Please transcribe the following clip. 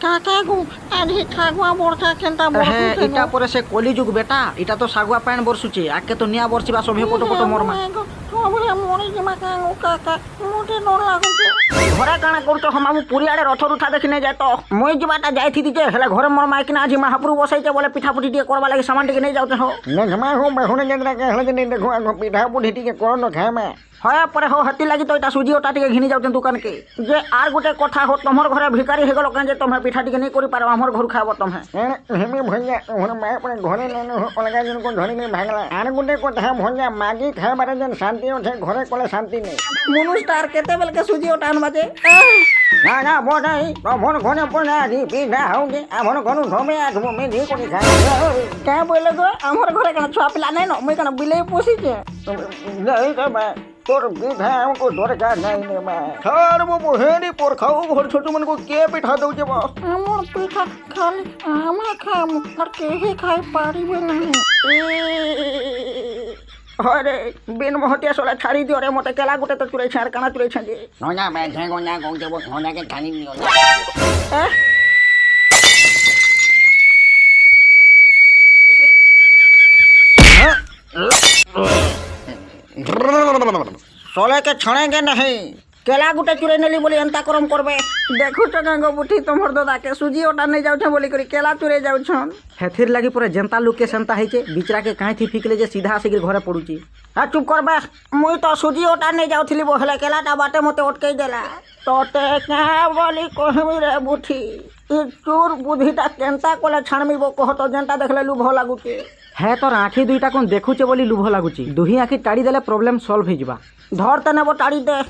কাকা গো আরে খাগুয়া বড়কা কেনটা বড় ইটা পরে সে কলিযুগ বেটা এটা তো সাগুয়া পাইন বর্ষুছে আগে তো নিয়া বর্ষিবা সভে পটো পটো মরমা বলে মরি জিমা কাঙ্গু কাকা মোটে ডর লাগুছে ঘরে কাଣା করছো হমা মু পুরিয়াড়ে রথর উঠা দেখিনে যাই তো মই যিবাটা যাইথিতি যে হেলে ঘরে মোর মাইকিনা আজি মহাপ্রভু বসাইছে বলে পিঠা পুঠি টিকে করবা লাগি সামান টিকে নেই যাওতে হো ને ઘમા હું બહુને જંદરા કે હળદ ને દેખો આ પીઠા પુઠી ટીકે કોણ નો ખાય મેં হয় পরে হো হাতি লাগি তো এটা সুজি ওটা টিকে ঘিনি যাওতেন দোকানকে যে আর গোটে কথা হো তোমার ঘরে ভিকারি হয়ে গেল কেন যে তুমি পিঠা টিকে নেই করি পারো আমার ঘর খাব তুমি হেমি ভঞ্জা ওহন মা પણ ઘરે ને અલગા જન કો ધણી ને ભાગલા આર ગુટે কথা ভঞ্জা মাগি খায় বারে যেন শান্তি ওঠে ঘরে কোলে শান্তি নেই মনুষটা আর কেতে বেলকে সুজি ওটা আনবাজে না না বড়াই মন ঘরে পড়া দি পিঠা হউগে আমন ঘরু ধমে আঠবো মে নি কোনি খায় কে বলে গো আমার ঘরে কেন ছোয়া পিলা নাই ন মই কেন বিলে পছিছে এই তো মা তোর পিঠা আমকো দরকার নাই নে মা ছাড় বাবু হেডি পর খাও ঘর ছোট মন কো কে পিঠা দউছে বা আমার পিঠা খালি আমা খামু আর কেহে খাই পারিবে না আরে বিন মহটিয়া সোলা ছাড়ি দিও রে মতে কেলা গুটে তো চুরাই ছাড় কানা চুরাই ছাড়ি নয়া মে ঝেগো না গো দেব নয়াকে খানি নিও सोले के छणेगे नहीं केला गुटे चुरे नेली बोली एंता करम करबे देखु तो गंगो बुठी तमर दादा के सुजी ओटा नहीं जाउ छ बोली करी केला चुरे जाउ छन हेथिर लागी पूरा जनता लोग के संता है जे बिचरा के काहे थी फिकले जे सीधा आसी घरे पडुची आ चुप करबे मुई तो सुजी ओटा नहीं जाउथिली बोहले केलाटा बाटे मते अटकई देला तोते का बोली कहमी रे बुठी ई चोर बुद्धिटा केंता कोले छाणमी बो कह तो जनता देखले लुभ लागुची है तो आँखी दुईटा कौन देखुचे बोली लुभ लगुची दुही आँखी टाड़ी देले प्रॉब्लम सॉल्व हो जावा धरते नेबो टाड़ी दे